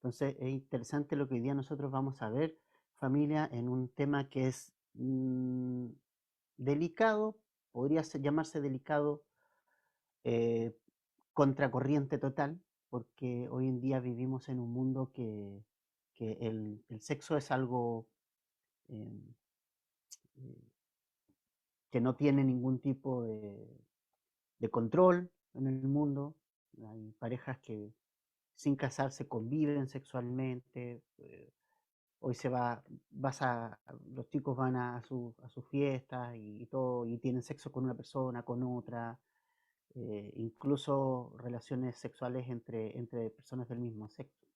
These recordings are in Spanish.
Entonces es interesante lo que hoy día nosotros vamos a ver, familia, en un tema que es delicado, llamarse delicado, eh, contracorriente total, porque hoy en día vivimos en un mundo que el sexo es algo eh, eh, que no tiene ningún tipo de control en el mundo. Hay parejas que sin casarse conviven sexualmente. Hoy los chicos van a sus fiestas y todo, y tienen sexo con una persona, con otra, incluso relaciones sexuales entre personas del mismo sexo.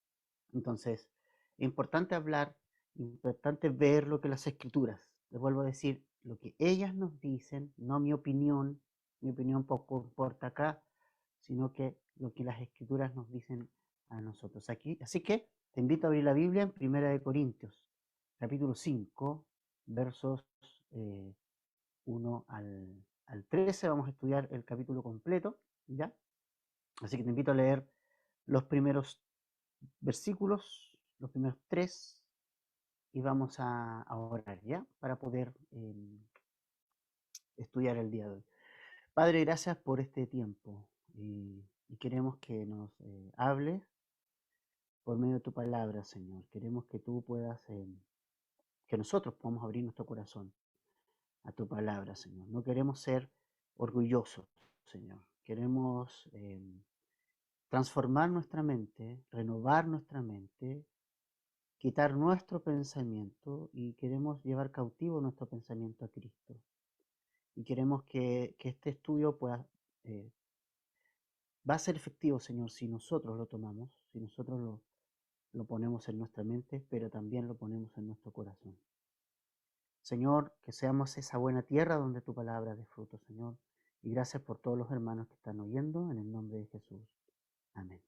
Entonces, es importante hablar, importante ver lo que las escrituras, les vuelvo a decir, lo que ellas nos dicen, no mi opinión poco importa acá, sino que lo que las escrituras nos dicen a nosotros aquí. Así que te invito a abrir la Biblia en Primera de Corintios, capítulo 5, versos 1 al 13. Vamos a estudiar el capítulo completo, ¿ya? Así que te invito a leer los primeros versículos, los primeros tres, y vamos a orar, ¿ya? Para poder estudiar el día de hoy. Padre, gracias por este tiempo y queremos que nos hables por medio de tu palabra, Señor. Queremos que tú puedas, que nosotros podamos abrir nuestro corazón a tu palabra, Señor. No queremos ser orgullosos, Señor. Queremos transformar nuestra mente, renovar nuestra mente, quitar nuestro pensamiento y queremos llevar cautivo nuestro pensamiento a Cristo. Y queremos que este estudio eh, va a ser efectivo, Señor, si nosotros lo tomamos, si nosotros lo ponemos en nuestra mente, pero también lo ponemos en nuestro corazón. Señor, que seamos esa buena tierra donde tu palabra dé fruto, Señor. Y gracias por todos los hermanos que están oyendo, en el nombre de Jesús. Amén.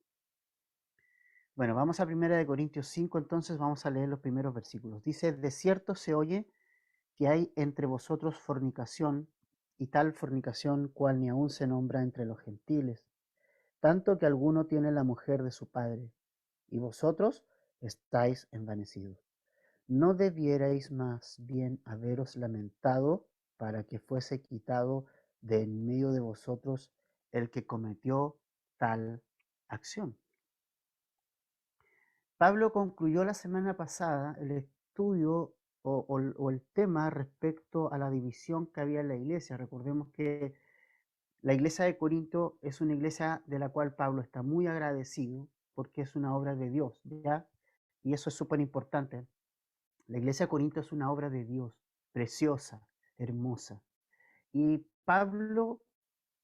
Bueno, vamos a 1 Corintios 5, entonces vamos a leer los primeros versículos. Dice, de cierto se oye que hay entre vosotros fornicación, y tal fornicación cual ni aun se nombra entre los gentiles, tanto que alguno tiene la mujer de su padre, y vosotros estáis envanecidos. ¿No debierais más bien haberos lamentado para que fuese quitado de en medio de vosotros el que cometió tal acción? Pablo concluyó la semana pasada el estudio o el tema respecto a la división que había en la iglesia. Recordemos que la iglesia de Corinto es una iglesia de la cual Pablo está muy agradecido porque es una obra de Dios, ¿ya? Y eso es súper importante. La iglesia de Corinto es una obra de Dios, preciosa, hermosa. Y Pablo,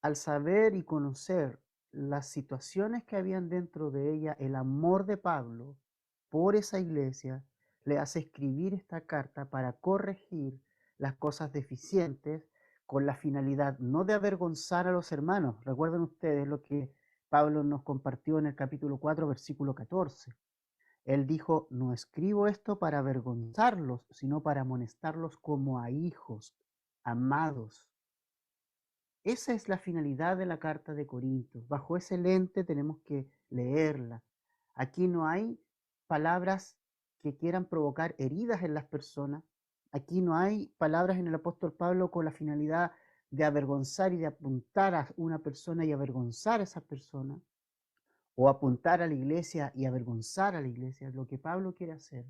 al saber y conocer las situaciones que habían dentro de ella, el amor de Pablo por esa iglesia, le hace escribir esta carta para corregir las cosas deficientes con la finalidad no de avergonzar a los hermanos. Recuerden ustedes lo que Pablo nos compartió en el capítulo 4, versículo 14. Él dijo, no escribo esto para avergonzarlos, sino para amonestarlos como a hijos amados. Esa es la finalidad de la carta de Corintios. Bajo ese lente tenemos que leerla. Aquí no hay palabras que quieran provocar heridas en las personas. Aquí no hay palabras en el apóstol Pablo con la finalidad de avergonzar y de apuntar a una persona y avergonzar a esa persona, o apuntar a la iglesia y avergonzar a la iglesia. Lo que Pablo quiere hacer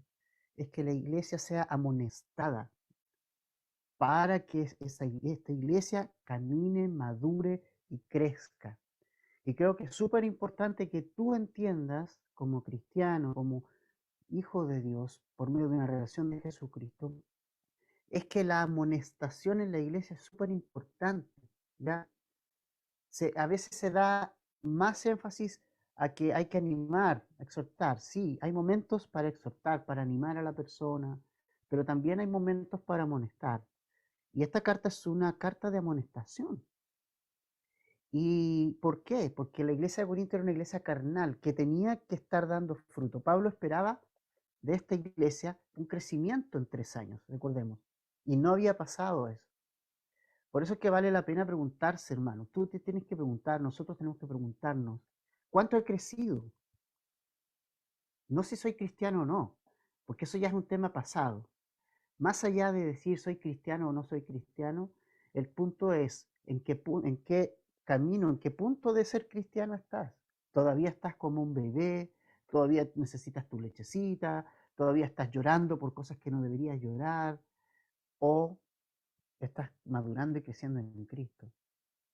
es que la iglesia sea amonestada para que esta iglesia camine, madure y crezca. Y creo que es súper importante que tú entiendas como cristiano, como hijo de Dios, por medio de una relación de Jesucristo, es que la amonestación en la iglesia es súper importante. ¿Ya? A veces se da más énfasis a que hay que animar, exhortar. Sí, hay momentos para exhortar, para animar a la persona, pero también hay momentos para amonestar. Y esta carta es una carta de amonestación. ¿Y por qué? Porque la iglesia de Corinto era una iglesia carnal que tenía que estar dando fruto. Pablo esperaba de esta iglesia un crecimiento en 3 años, recordemos. Y no había pasado eso. Por eso es que vale la pena preguntarse, hermano. Tú te tienes que preguntar, nosotros tenemos que preguntarnos, ¿cuánto he crecido? No si soy cristiano o no, porque eso ya es un tema pasado. Más allá de decir soy cristiano o no soy cristiano, el punto es en qué camino, en qué punto de ser cristiano estás. Todavía estás como un bebé, todavía necesitas tu lechecita, todavía estás llorando por cosas que no deberías llorar, o estás madurando y creciendo en Cristo.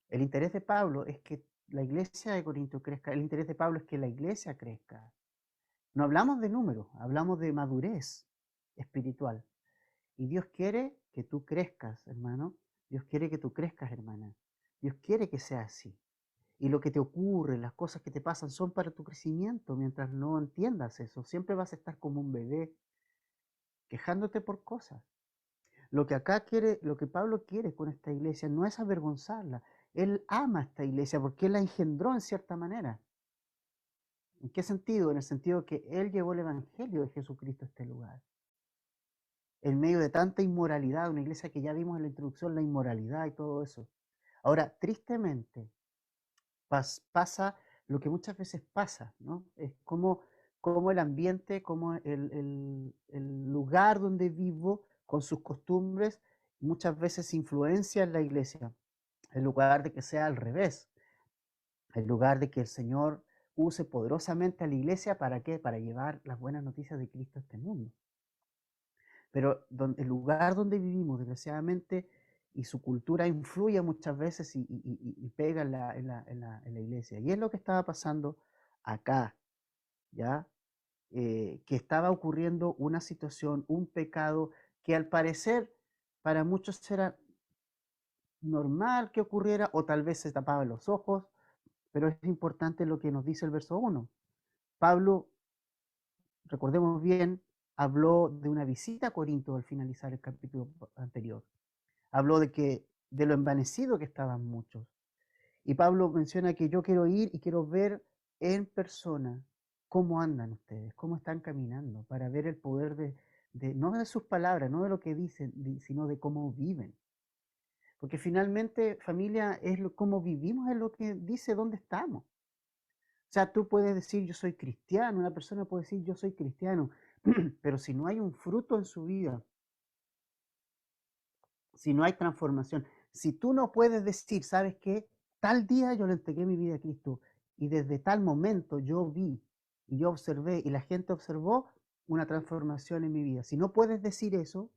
El interés de Pablo es que la iglesia de Corinto crezca, el interés de Pablo es que la iglesia crezca. No hablamos de números, hablamos de madurez espiritual. Y Dios quiere que tú crezcas, hermano. Dios quiere que tú crezcas, hermana. Dios quiere que sea así. Y lo que te ocurre, las cosas que te pasan son para tu crecimiento mientras no entiendas eso. Siempre vas a estar como un bebé quejándote por cosas. Lo que acá quiere, lo que Pablo quiere con esta iglesia no es avergonzarla. Él ama a esta iglesia porque él la engendró en cierta manera. ¿En qué sentido? En el sentido que él llevó el evangelio de Jesucristo a este lugar. En medio de tanta inmoralidad, una iglesia que ya vimos en la introducción, la inmoralidad y todo eso. Ahora, tristemente, pasa lo que muchas veces pasa, ¿no? Es como el ambiente, como el lugar donde vivo, con sus costumbres, muchas veces influencia en la iglesia, en lugar de que sea al revés, en lugar de que el Señor use poderosamente a la iglesia, ¿para qué? Para llevar las buenas noticias de Cristo a este mundo. Pero el lugar donde vivimos, desgraciadamente, y su cultura influye muchas veces y pega en la iglesia. Y es lo que estaba pasando acá, ¿ya? Que estaba ocurriendo una situación, un pecado que al parecer para muchos era normal que ocurriera o tal vez se tapaban los ojos, pero es importante lo que nos dice el verso 1. Pablo, recordemos bien, habló de una visita a Corinto al finalizar el capítulo anterior. Habló de lo envanecido que estaban muchos. Y Pablo menciona que yo quiero ir y quiero ver en persona cómo andan ustedes, cómo están caminando, para ver el poder no de sus palabras, no de lo que dicen, sino de cómo viven. Porque finalmente, familia, cómo vivimos es lo que dice dónde estamos. O sea, tú puedes decir yo soy cristiano, una persona puede decir yo soy cristiano, pero si no hay un fruto en su vida, si no hay transformación, si tú no puedes decir, ¿sabes qué? Tal día yo le entregué mi vida a Cristo y desde tal momento yo vi y yo observé y la gente observó una transformación en mi vida. Si no puedes decir eso,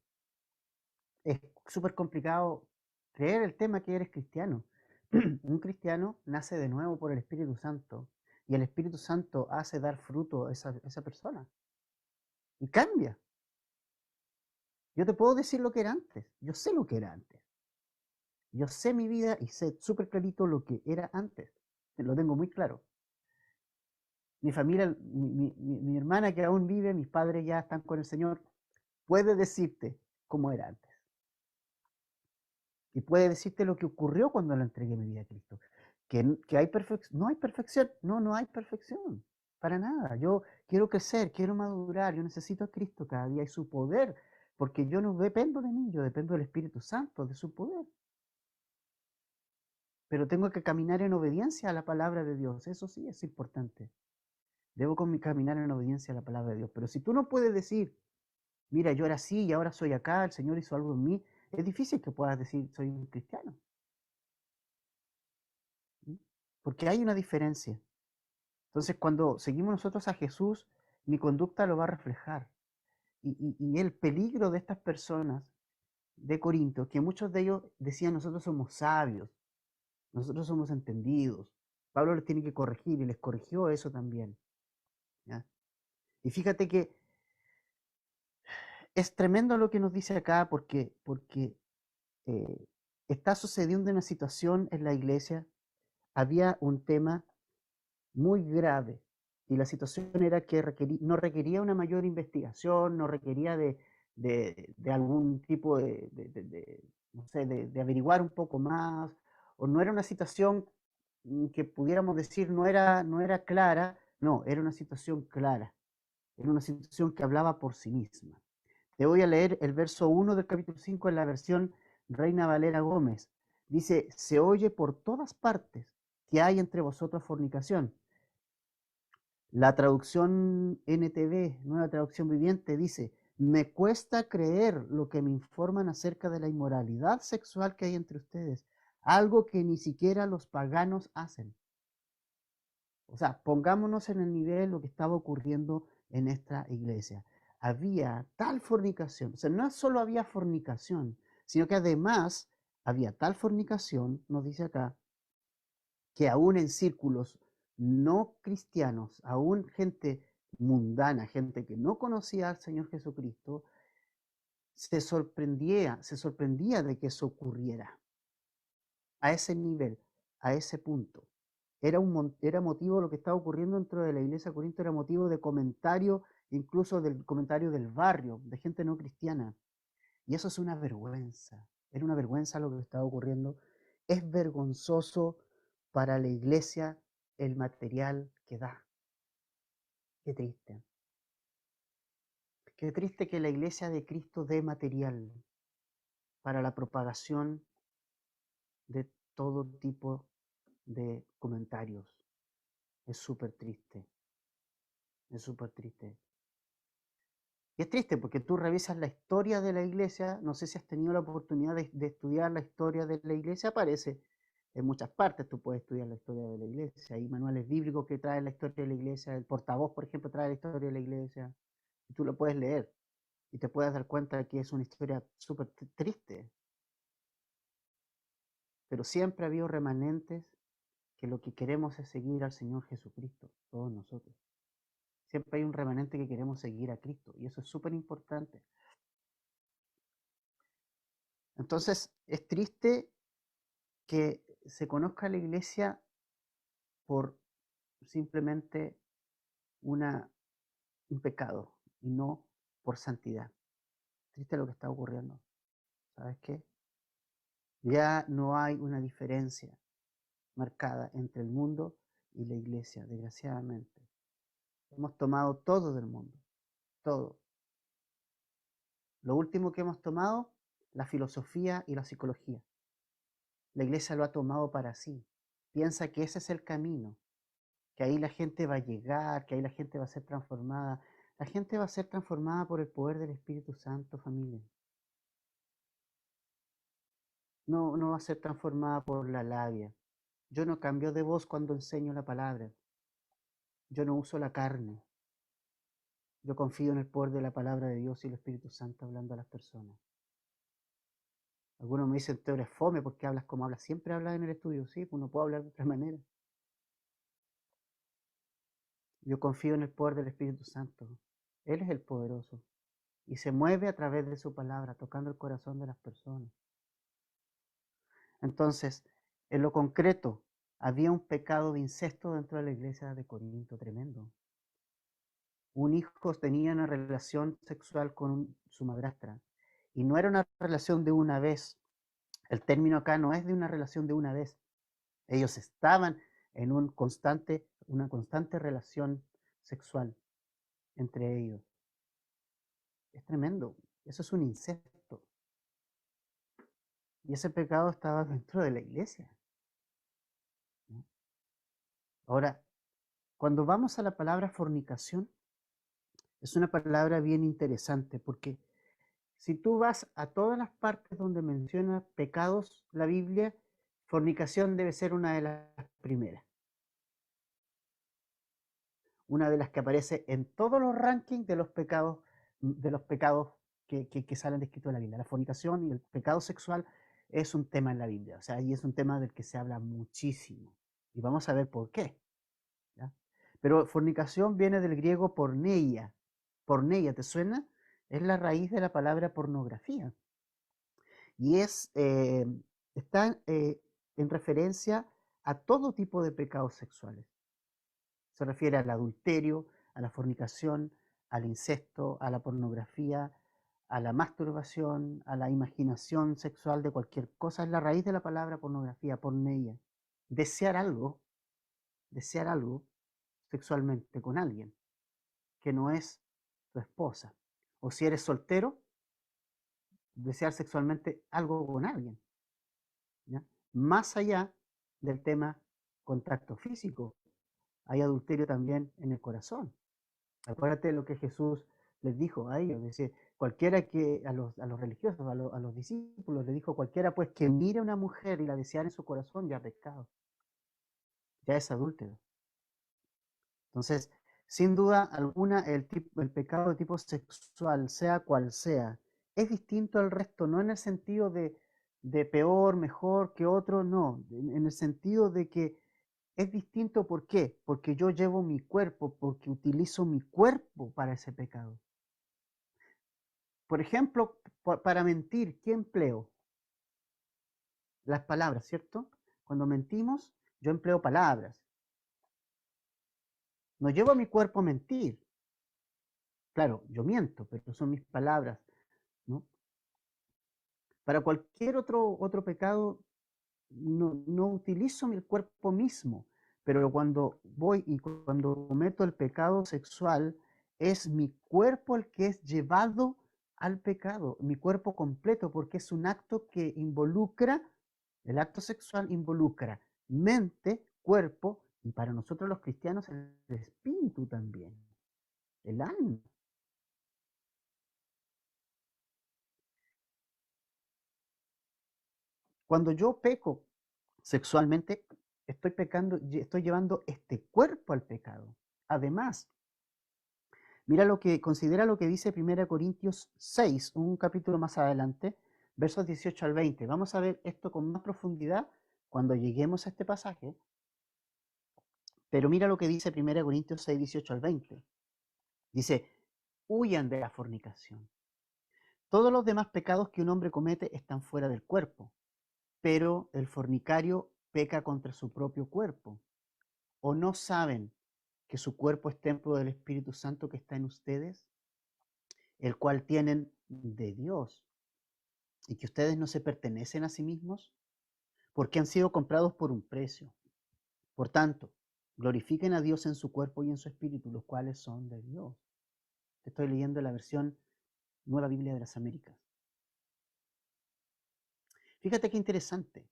es súper complicado creer el tema que eres cristiano. Un cristiano nace de nuevo por el Espíritu Santo y el Espíritu Santo hace dar fruto a esa persona y cambia. Yo te puedo decir lo que era antes, yo sé lo que era antes. Yo sé mi vida y sé súper clarito lo que era antes. Lo tengo muy claro. Mi familia, mi hermana que aún vive, mis padres ya están con el Señor, puede decirte cómo era antes. Y puede decirte lo que ocurrió cuando le entregué mi vida a Cristo. Que hay perfección. No hay perfección. No, no hay perfección. Para nada. Yo quiero crecer, quiero madurar. Yo necesito a Cristo cada día y su poder. Porque yo no dependo de mí, yo dependo del Espíritu Santo, de su poder. Pero tengo que caminar en obediencia a la palabra de Dios. Eso sí es importante. Debo caminar en obediencia a la palabra de Dios. Pero si tú no puedes decir, mira, yo era así y ahora soy acá, el Señor hizo algo en mí, es difícil que puedas decir, soy un cristiano. ¿Sí? Porque hay una diferencia. Entonces, cuando seguimos nosotros a Jesús, mi conducta lo va a reflejar. Y el peligro de estas personas de Corinto, que muchos de ellos decían, nosotros somos sabios, nosotros somos entendidos. Pablo les tiene que corregir y les corrigió eso también. ¿Ya? Y fíjate que es tremendo lo que nos dice acá porque está sucediendo una situación en la iglesia, había un tema muy grave y la situación era que no requería una mayor investigación, no requería de algún tipo no sé, de averiguar un poco más, o no era una situación que pudiéramos decir no era clara, no, era una situación clara, era una situación que hablaba por sí misma. Te voy a leer el verso 1 del capítulo 5 en la versión Reina Valera Gómez. Dice, se oye por todas partes que hay entre vosotros fornicación. La traducción NTV, Nueva Traducción Viviente, dice: me cuesta creer lo que me informan acerca de la inmoralidad sexual que hay entre ustedes, algo que ni siquiera los paganos hacen. O sea, pongámonos en el nivel de lo que estaba ocurriendo en esta iglesia. Había tal fornicación, o sea, no solo había fornicación, sino que además había tal fornicación, nos dice acá, que aún en círculos no cristianos, aún gente mundana, gente que no conocía al Señor Jesucristo, se sorprendía de que eso ocurriera a ese nivel, a ese punto. Era motivo, lo que estaba ocurriendo dentro de la iglesia de Corinto era motivo de comentario, incluso del comentario del barrio, de gente no cristiana. Y eso es una vergüenza. Era una vergüenza lo que estaba ocurriendo. Es vergonzoso para la iglesia el material que da. Qué triste. Qué triste que la iglesia de Cristo dé material para la propagación de todo tipo de comentarios. Es súper triste. Es súper triste. Y es triste porque tú revisas la historia de la iglesia, no sé si has tenido la oportunidad de estudiar la historia de la iglesia, aparece en muchas partes, tú puedes estudiar la historia de la iglesia, hay manuales bíblicos que traen la historia de la iglesia, el portavoz, por ejemplo, trae la historia de la iglesia, y tú lo puedes leer y te puedes dar cuenta de que es una historia súper triste, pero siempre ha habido remanentes que lo que queremos es seguir al Señor Jesucristo, todos nosotros. Siempre hay un remanente que queremos seguir a Cristo, y eso es súper importante. Entonces, es triste que se conozca la iglesia por simplemente un pecado y no por santidad. Triste lo que está ocurriendo. ¿Sabes qué? Ya no hay una diferencia marcada entre el mundo y la iglesia, desgraciadamente. Hemos tomado todo del mundo, todo. Lo último que hemos tomado, la filosofía y la psicología. La iglesia lo ha tomado para sí. Piensa que ese es el camino, que ahí la gente va a llegar, que ahí la gente va a ser transformada. La gente va a ser transformada por el poder del Espíritu Santo, familia. No, no va a ser transformada por la labia. Yo no cambio de voz cuando enseño la palabra. Yo no uso la carne. Yo confío en el poder de la palabra de Dios y el Espíritu Santo hablando a las personas. Algunos me dicen, tú eres fome porque hablas como hablas. Siempre hablas en el estudio. Sí, pues no puedo hablar de otra manera. Yo confío en el poder del Espíritu Santo. Él es el poderoso. Y se mueve a través de su palabra, tocando el corazón de las personas. Entonces, en lo concreto, había un pecado de incesto dentro de la iglesia de Corinto tremendo. Un hijo tenía una relación sexual con su madrastra. Y no era una relación de una vez. El término acá no es de una relación de una vez. Ellos estaban en una constante relación sexual entre ellos. Es tremendo. Eso es un incesto. Y ese pecado estaba dentro de la iglesia. Ahora, cuando vamos a la palabra fornicación, es una palabra bien interesante porque si tú vas a todas las partes donde menciona pecados la Biblia, fornicación debe ser una de las primeras. Una de las que aparece en todos los rankings de los pecados que salen descritos en la Biblia. La fornicación y el pecado sexual es un tema en la Biblia, o sea, y es un tema del que se habla muchísimo. Y vamos a ver por qué. ¿Ya? Pero fornicación viene del griego porneia. Porneia, ¿te suena? Es la raíz de la palabra pornografía. Y está en referencia a todo tipo de pecados sexuales. Se refiere al adulterio, a la fornicación, al incesto, a la pornografía, a la masturbación, a la imaginación sexual de cualquier cosa. Es la raíz de la palabra pornografía, porneia. Desear algo, desear algo sexualmente con alguien que no es tu esposa. O si eres soltero, desear sexualmente algo con alguien. ¿Ya? Más allá del tema contacto físico, hay adulterio también en el corazón. Acuérdate de lo que Jesús les dijo a ellos, dice, cualquiera que, a los religiosos, a los discípulos, le dijo, cualquiera pues que mire a una mujer y la deseara en su corazón, ya ha pecado, ya es adúltero. Entonces, sin duda alguna, el pecado de tipo sexual, sea cual sea, es distinto al resto, no en el sentido de peor, mejor que otro, no, en el sentido de que es distinto. ¿Por qué? Porque yo llevo mi cuerpo, porque utilizo mi cuerpo para ese pecado. Por ejemplo, para mentir, ¿qué empleo? Las palabras, ¿cierto? Cuando mentimos, yo empleo palabras. No llevo a mi cuerpo a mentir. Claro, yo miento, pero son mis palabras, ¿no? Para cualquier otro pecado, no utilizo mi cuerpo mismo, pero cuando voy y cuando cometo el pecado sexual, es mi cuerpo el que es llevado al pecado, mi cuerpo completo, porque es un acto que involucra, el acto sexual involucra mente, cuerpo y para nosotros los cristianos el espíritu también, el alma. Cuando yo peco sexualmente, estoy pecando, estoy llevando este cuerpo al pecado. Además, mira considera lo que dice 1 Corintios 6, un capítulo más adelante, versos 18 al 20. Vamos a ver esto con más profundidad cuando lleguemos a este pasaje. Pero mira lo que dice 1 Corintios 6, 18 al 20. Dice, huyan de la fornicación. Todos los demás pecados que un hombre comete están fuera del cuerpo, pero el fornicario peca contra su propio cuerpo. ¿O no saben que su cuerpo es templo del Espíritu Santo que está en ustedes, el cual tienen de Dios, y que ustedes no se pertenecen a sí mismos, porque han sido comprados por un precio? Por tanto, glorifiquen a Dios en su cuerpo y en su espíritu, los cuales son de Dios. Estoy leyendo la versión Nueva Biblia de las Américas. Fíjate qué interesante.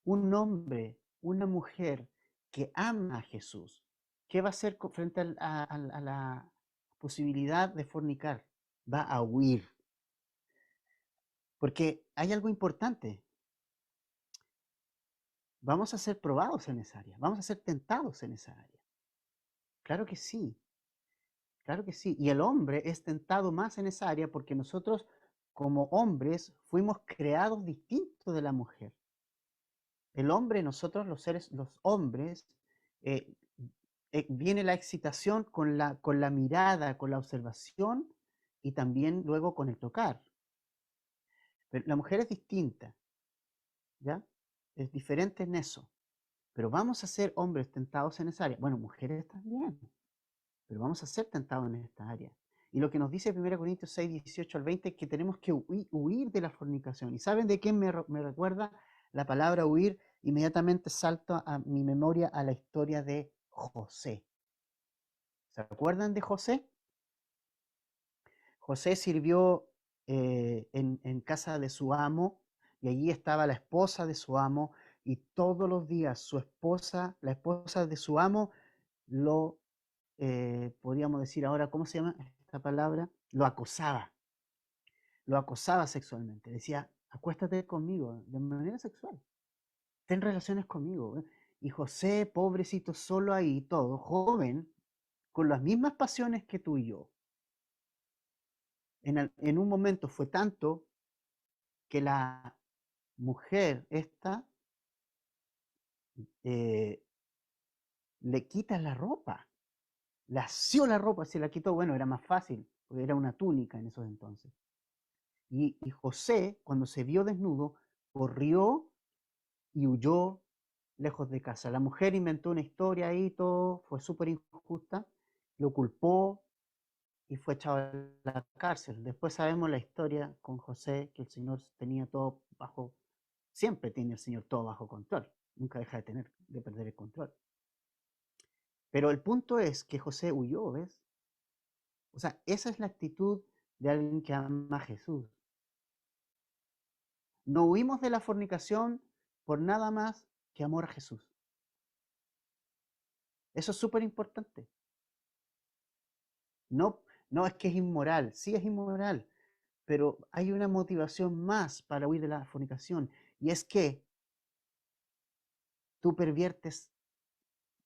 Un hombre, una mujer que ama a Jesús, ¿qué va a hacer frente a la posibilidad de fornicar? Va a huir. Porque hay algo importante. Vamos a ser probados en esa área. Vamos a ser tentados en esa área. Claro que sí. Claro que sí. Y el hombre es tentado más en esa área porque nosotros como hombres fuimos creados distintos de la mujer. El hombre, nosotros los hombres, eh, viene la excitación con la mirada, con la observación y también luego con el tocar. Pero la mujer es distinta, ¿ya? Es diferente en eso. Pero vamos a ser hombres tentados en esa área. Bueno, mujeres también, pero vamos a ser tentados en esta área. Y lo que nos dice 1 Corintios 6, 18 al 20 es que tenemos que huir de la fornicación. ¿Y saben de qué me recuerda la palabra huir? Inmediatamente salto a mi memoria a la historia de José. ¿Se acuerdan de José? José sirvió en casa de su amo y allí estaba la esposa de su amo y todos los días su esposa, la esposa de su amo, lo, podríamos decir ahora, ¿cómo se llama esta palabra? Lo acosaba sexualmente, decía, acuéstate conmigo de manera sexual, ten relaciones conmigo. Y José, pobrecito, solo ahí, todo, joven, con las mismas pasiones que tú y yo. En un momento fue tanto que la mujer esta eh, le quita la ropa, le asió la ropa, se la quitó, bueno, era más fácil, porque era una túnica en esos entonces. Y José, cuando se vio desnudo, corrió y huyó lejos de casa. La mujer inventó una historia ahí, todo fue súper injusta, lo culpó y fue echado a la cárcel. Después sabemos la historia con José, que el Señor tenía todo bajo, siempre tiene el Señor todo bajo control, nunca deja de perder el control. Pero el punto es que José huyó, ¿ves? O sea, esa es la actitud de alguien que ama a Jesús. No huimos de la fornicación por nada más que amor a Jesús. Eso es súper importante. No, no es que es inmoral, sí es inmoral, pero hay una motivación más para huir de la fornicación, y es que tú perviertes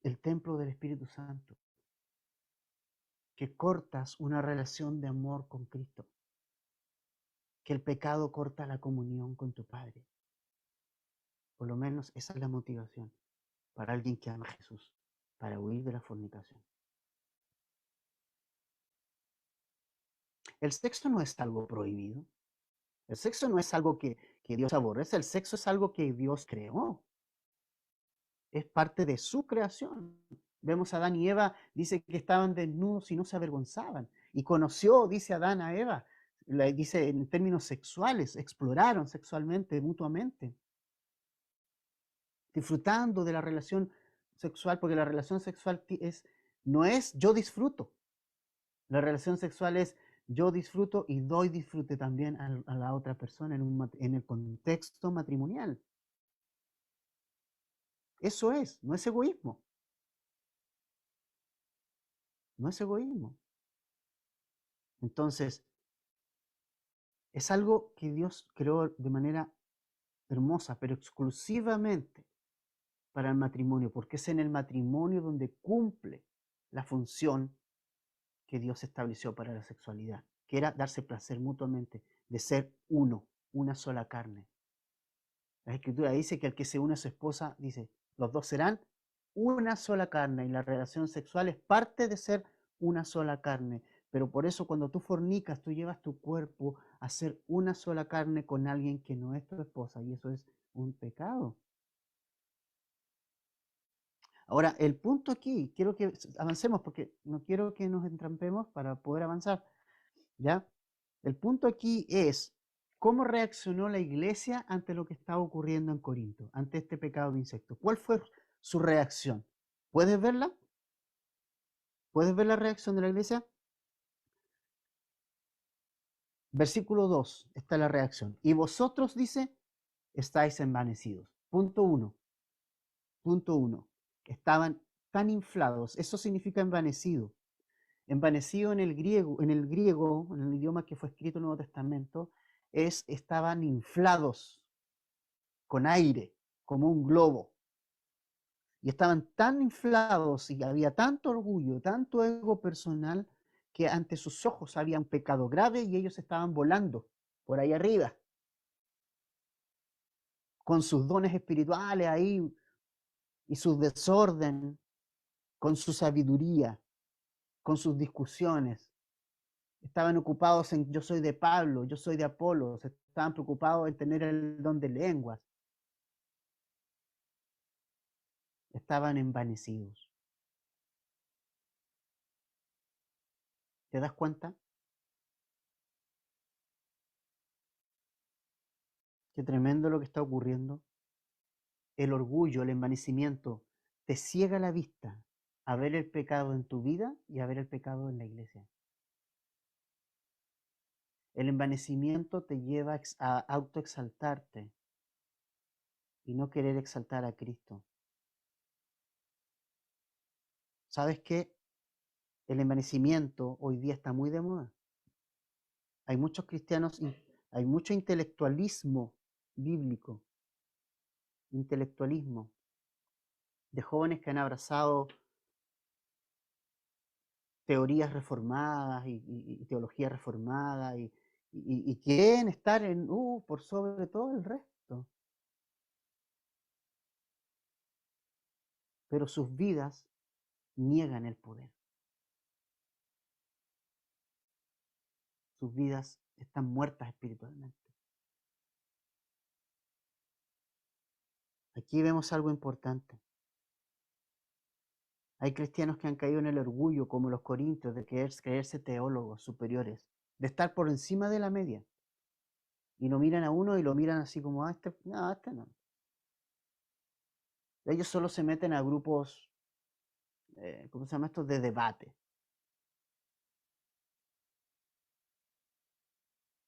el templo del Espíritu Santo, que cortas una relación de amor con Cristo, que el pecado corta la comunión con tu Padre. Por lo menos esa es la motivación para alguien que ama a Jesús, para huir de la fornicación. El sexo no es algo prohibido. El sexo no es algo que Dios aborrece. El sexo es algo que Dios creó. Es parte de su creación. Vemos a Adán y Eva, dice que estaban desnudos y no se avergonzaban. Y conoció, dice Adán a Eva, dice en términos sexuales, exploraron sexualmente, mutuamente, disfrutando de la relación sexual, porque la relación sexual no es yo disfruto. La relación sexual es yo disfruto y doy disfrute también a la otra persona en el contexto matrimonial. Eso es, no es egoísmo. No es egoísmo. Entonces, es algo que Dios creó de manera hermosa, pero exclusivamente para el matrimonio, porque es en el matrimonio donde cumple la función que Dios estableció para la sexualidad, que era darse placer mutuamente, de ser uno, una sola carne. La Escritura dice que al que se une a su esposa, dice, los dos serán una sola carne, y la relación sexual es parte de ser una sola carne. Pero por eso cuando tú fornicas, tú llevas tu cuerpo a ser una sola carne con alguien que no es tu esposa, y eso es un pecado. Ahora, el punto aquí, quiero que avancemos porque no quiero que nos entrampemos para poder avanzar, ¿ya? El punto aquí es cómo reaccionó la iglesia ante lo que estaba ocurriendo en Corinto, ante este pecado de insectos. ¿Cuál fue su reacción? ¿Puedes verla? ¿Puedes ver la reacción de la iglesia? Versículo 2 está la reacción. Y vosotros, dice, estáis envanecidos. Punto 1. Punto 1. Estaban tan inflados. Eso significa envanecido. Envanecido en el griego, en el idioma que fue escrito en el Nuevo Testamento, estaban inflados con aire, como un globo. Y estaban tan inflados y había tanto orgullo, tanto ego personal, que ante sus ojos había un pecado grave y ellos estaban volando por ahí arriba, con sus dones espirituales ahí y su desorden, con su sabiduría, con sus discusiones. Estaban ocupados en yo soy de Pablo, yo soy de Apolo, estaban preocupados en tener el don de lenguas, estaban envanecidos. ¿Te das cuenta? Qué tremendo lo que está ocurriendo. El orgullo, el envanecimiento, te ciega la vista a ver el pecado en tu vida y a ver el pecado en la iglesia. El envanecimiento te lleva a autoexaltarte y no querer exaltar a Cristo. ¿Sabes qué? El envanecimiento hoy día está muy de moda. Hay muchos cristianos y hay mucho intelectualismo bíblico, intelectualismo de jóvenes que han abrazado teorías reformadas y teología reformada y quieren estar por sobre todo el resto. Pero sus vidas niegan el poder. Sus vidas están muertas espiritualmente. Aquí vemos algo importante. Hay cristianos que han caído en el orgullo, como los corintios, de creerse teólogos superiores, de estar por encima de la media. Y lo miran a uno y lo miran así como, este no. Ellos solo se meten a grupos, ¿cómo se llama esto? De debate.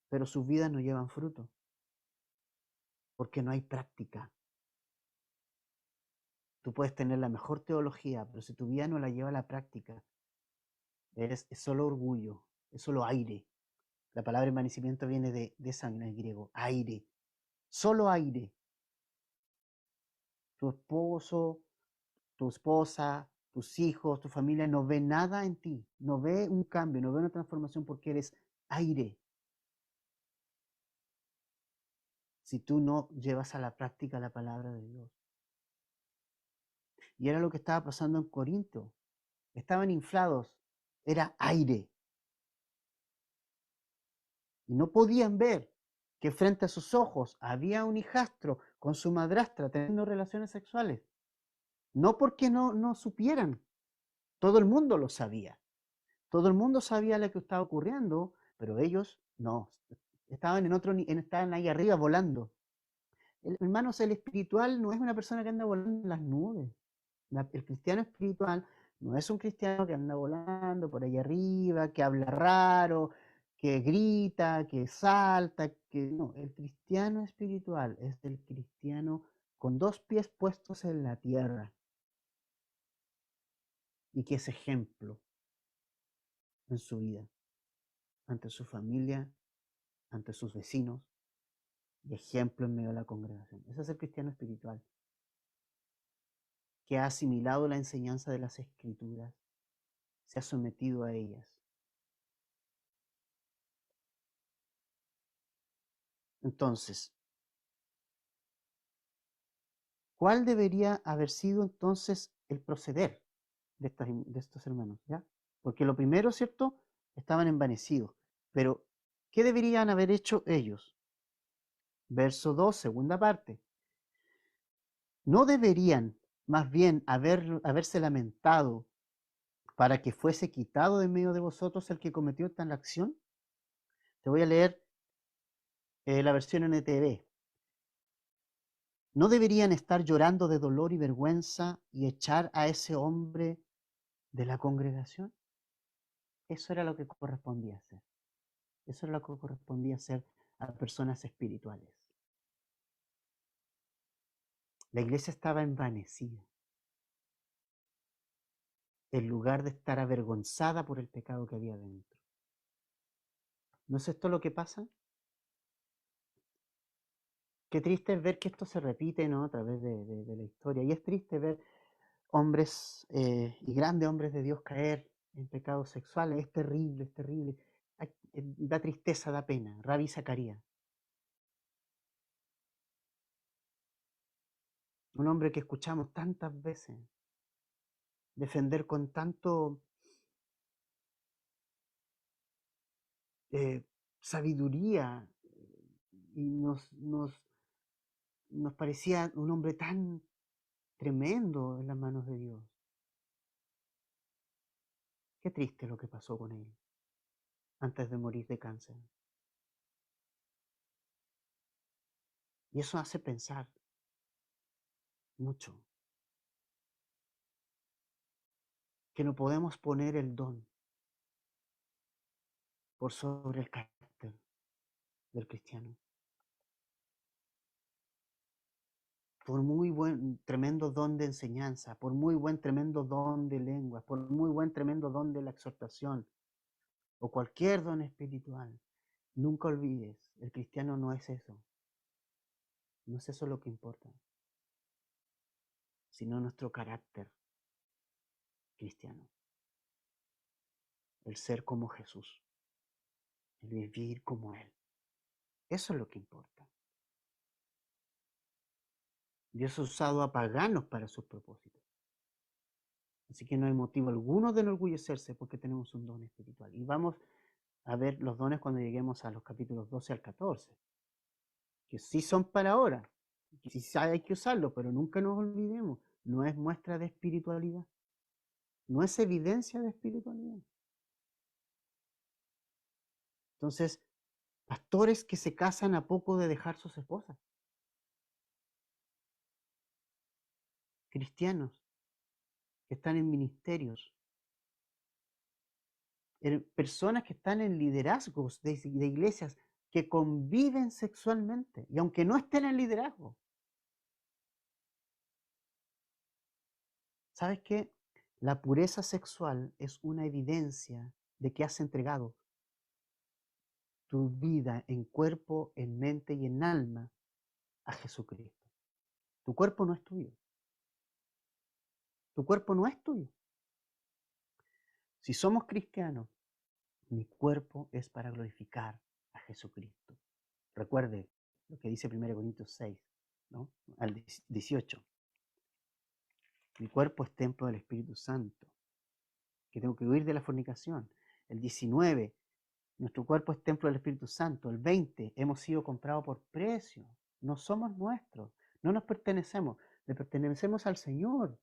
Pero sus vidas no llevan fruto, porque no hay práctica. Tú puedes tener la mejor teología, pero si tu vida no la lleva a la práctica, es solo orgullo, es solo aire. La palabra envanecimiento viene de sangre en griego, aire, solo aire. Tu esposo, tu esposa, tus hijos, tu familia no ve nada en ti, no ve un cambio, no ve una transformación porque eres aire. Si tú no llevas a la práctica la palabra de Dios. Y era lo que estaba pasando en Corinto. Estaban inflados, era aire. Y no podían ver que frente a sus ojos había un hijastro con su madrastra teniendo relaciones sexuales. No porque no supieran, todo el mundo lo sabía. Todo el mundo sabía lo que estaba ocurriendo, pero ellos no. Estaban estaban ahí arriba volando. Hermanos, el espiritual no es una persona que anda volando en las nubes. El cristiano espiritual no es un cristiano que anda volando por ahí arriba, que habla raro, que grita, que salta, que no. El cristiano espiritual es el cristiano con dos pies puestos en la tierra y que es ejemplo en su vida, ante su familia, ante sus vecinos, y ejemplo en medio de la congregación. Ese es el cristiano espiritual, que ha asimilado la enseñanza de las Escrituras, se ha sometido a ellas. Entonces, ¿cuál debería haber sido entonces el proceder de estos hermanos? ¿Ya? Porque lo primero, ¿cierto? Estaban envanecidos. Pero, ¿qué deberían haber hecho ellos? Verso 2, segunda parte. ¿No deberían más bien haberse lamentado para que fuese quitado de medio de vosotros el que cometió tal acción? Te voy a leer la versión NTV. ¿No deberían estar llorando de dolor y vergüenza y echar a ese hombre de la congregación? Eso era lo que correspondía hacer. Eso era lo que correspondía hacer a personas espirituales. La iglesia estaba envanecida. En lugar de estar avergonzada por el pecado que había dentro. ¿No es esto lo que pasa? Qué triste es ver que esto se repite, ¿no?, a través de la historia. Y es triste ver hombres y grandes hombres de Dios caer en pecados sexuales. Es terrible, es terrible. Da tristeza, da pena. Rabí Zacarías. Un hombre que escuchamos tantas veces defender con tanto sabiduría y nos parecía un hombre tan tremendo en las manos de Dios. Qué triste lo que pasó con él antes de morir de cáncer. Y eso hace pensar mucho que no podemos poner el don por sobre el carácter del cristiano. Por muy buen, tremendo don de enseñanza, por muy buen, tremendo don de lenguas, por muy buen, tremendo don de la exhortación, o cualquier don espiritual, nunca olvides, el cristiano no es eso. No es eso lo que importa, sino nuestro carácter cristiano. El ser como Jesús, el vivir como Él. Eso es lo que importa. Dios ha usado a paganos para sus propósitos. Así que no hay motivo alguno de enorgullecerse porque tenemos un don espiritual. Y vamos a ver los dones cuando lleguemos a los capítulos 12 al 14, que sí son para ahora, que sí hay que usarlo, pero nunca nos olvidemos, no es muestra de espiritualidad, no es evidencia de espiritualidad. Entonces, pastores que se casan a poco de dejar sus esposas, cristianos que están en ministerios, personas que están en liderazgos de iglesias que conviven sexualmente y aunque no estén en liderazgo, ¿Sabes qué? La pureza sexual es una evidencia de que has entregado tu vida en cuerpo, en mente y en alma a Jesucristo. Tu cuerpo no es tuyo. Tu cuerpo no es tuyo. Si somos cristianos, mi cuerpo es para glorificar a Jesucristo. Recuerde lo que dice 1 Corintios 6, ¿no? Al 18. Mi cuerpo es templo del Espíritu Santo, que tengo que huir de la fornicación. El 19, nuestro cuerpo es templo del Espíritu Santo. El 20, hemos sido comprados por precio. No somos nuestros, no nos pertenecemos, le pertenecemos al Señor.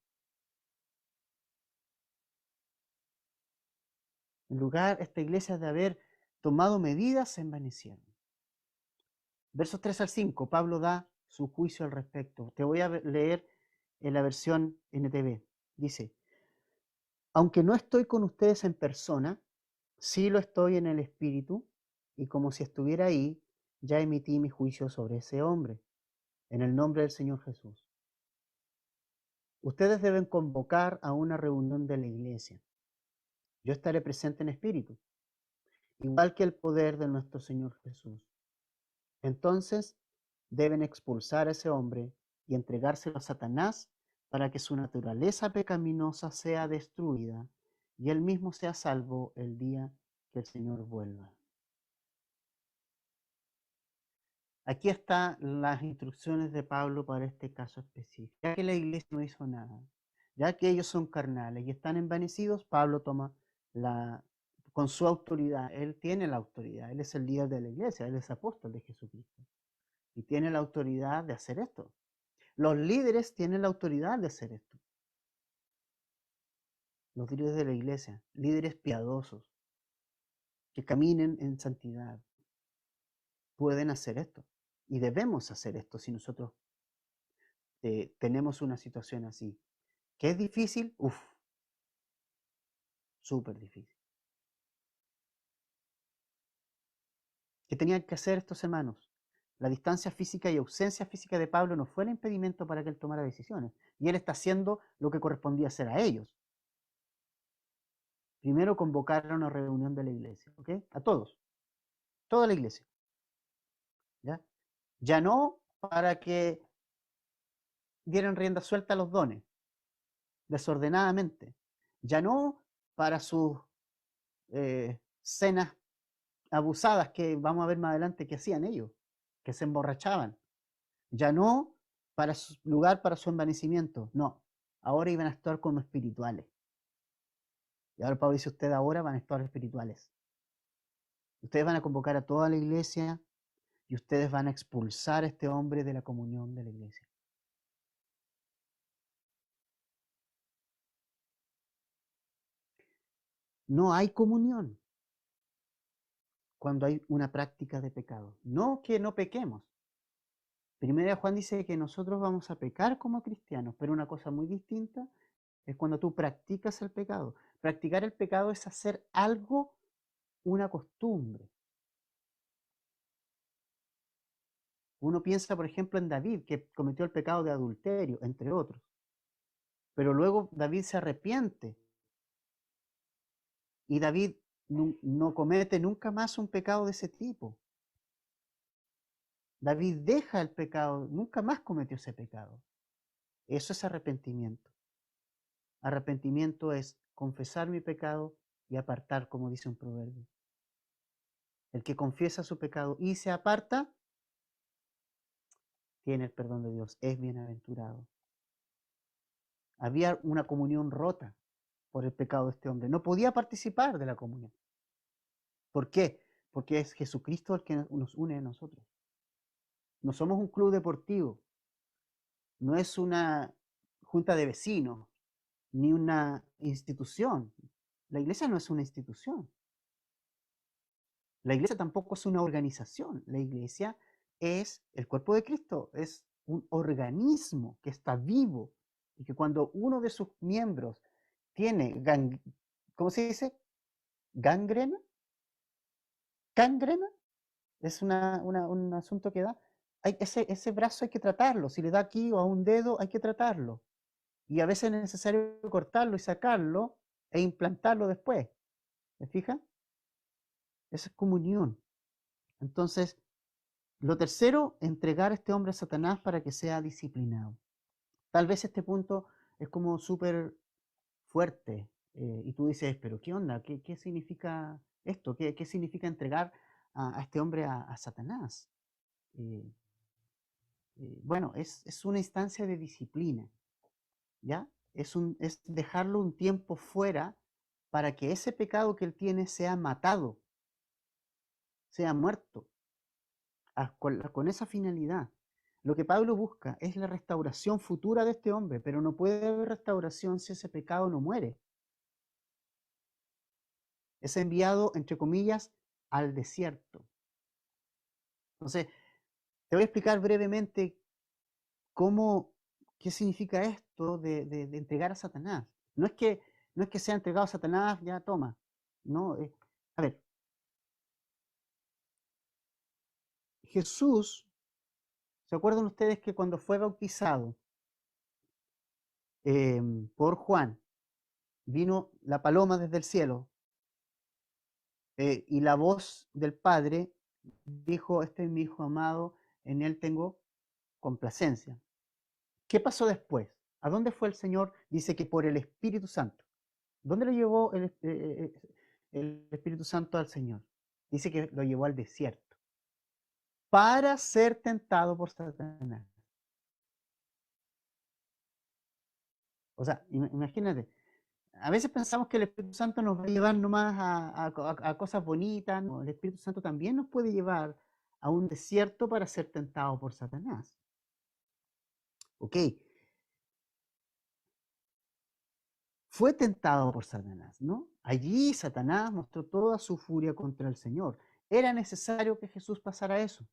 En lugar, esta iglesia de haber tomado medidas, se envanecieron. Versos 3 al 5, Pablo da su juicio al respecto. Te voy a leer en la versión NTV. Dice, aunque no estoy con ustedes en persona, sí lo estoy en el espíritu, y como si estuviera ahí, ya emití mi juicio sobre ese hombre, en el nombre del Señor Jesús. Ustedes deben convocar a una reunión de la iglesia. Yo estaré presente en espíritu, igual que el poder de nuestro Señor Jesús. Entonces deben expulsar a ese hombre y entregárselo a Satanás para que su naturaleza pecaminosa sea destruida y él mismo sea salvo el día que el Señor vuelva. Aquí están las instrucciones de Pablo para este caso específico. Ya que la iglesia no hizo nada, ya que ellos son carnales y están envanecidos, Pablo toma con su autoridad, él tiene la autoridad, él es el líder de la iglesia, él es apóstol de Jesucristo y tiene la autoridad de hacer esto. Los líderes tienen la autoridad de hacer esto. Los líderes de la iglesia, líderes piadosos, que caminen en santidad, pueden hacer esto. Y debemos hacer esto si nosotros tenemos una situación así. ¿Que es difícil? Uf, súper difícil. ¿Qué tenían que hacer estos hermanos? La distancia física y ausencia física de Pablo no fue el impedimento para que él tomara decisiones. Y él está haciendo lo que correspondía hacer a ellos. Primero convocar a una reunión de la iglesia, ¿ok? A todos, toda la iglesia. ¿Ya? Ya no para que dieran rienda suelta a los dones, desordenadamente. Ya no para sus cenas abusadas que vamos a ver más adelante que hacían ellos, que se emborrachaban. Ya no para su lugar para su envanecimiento, no. Ahora iban a estar como espirituales. Y ahora Pablo dice, ustedes ahora van a estar espirituales. Ustedes van a convocar a toda la iglesia y ustedes van a expulsar a este hombre de la comunión de la iglesia. No hay comunión cuando hay una práctica de pecado. No que no pequemos. Primera Juan dice que nosotros vamos a pecar como cristianos, pero una cosa muy distinta es cuando tú practicas el pecado. Practicar el pecado es hacer algo, una costumbre. Uno piensa, por ejemplo, en David, que cometió el pecado de adulterio, entre otros. Pero luego David se arrepiente y David no comete nunca más un pecado de ese tipo. David deja el pecado, nunca más cometió ese pecado. Eso es arrepentimiento. Arrepentimiento es confesar mi pecado y apartar, como dice un proverbio. El que confiesa su pecado y se aparta, tiene el perdón de Dios, es bienaventurado. Había una comunión rota por el pecado de este hombre. No podía participar de la comunión. ¿Por qué? Porque es Jesucristo el que nos une a nosotros. No somos un club deportivo, no es una junta de vecinos, ni una institución. La iglesia no es una institución. La iglesia tampoco es una organización. La iglesia es el cuerpo de Cristo, es un organismo que está vivo y que cuando uno de sus miembros tiene, ¿cómo se dice? Gangrena, gangrena, es un asunto que da. Ese brazo hay que tratarlo. Si le da aquí o a un dedo, hay que tratarlo. Y a veces es necesario cortarlo y sacarlo e implantarlo después. ¿Me fijas? Esa es comunión. Entonces, lo tercero, entregar a este hombre a Satanás para que sea disciplinado. Tal vez este punto es como súper fuerte y tú dices, pero ¿qué onda? ¿Qué significa esto? ¿Qué significa entregar a este hombre a Satanás? Eh, bueno, es una instancia de disciplina, ¿ya? Es dejarlo un tiempo fuera para que ese pecado que él tiene sea matado, sea muerto, con esa finalidad. Lo que Pablo busca es la restauración futura de este hombre, pero no puede haber restauración si ese pecado no muere. Es enviado, entre comillas, al desierto. Entonces, te voy a explicar brevemente cómo, qué significa esto de entregar a Satanás. No es que sea entregado a Satanás, ya toma. No, a ver, Jesús, ¿se acuerdan ustedes que cuando fue bautizado por Juan, vino la paloma desde el cielo y la voz del Padre dijo, este es mi Hijo amado, en él tengo complacencia? ¿Qué pasó después? ¿A dónde fue el Señor? Dice que por el Espíritu Santo. ¿Dónde lo llevó el Espíritu Santo al Señor? Dice que lo llevó al desierto para ser tentado por Satanás. O sea, imagínate, a veces pensamos que el Espíritu Santo nos va a llevar nomás a cosas bonitas. No, el Espíritu Santo también nos puede llevar a un desierto para ser tentado por Satanás. Ok, fue tentado por Satanás, ¿no? Allí Satanás mostró toda su furia contra el Señor. Era necesario que Jesús pasara eso.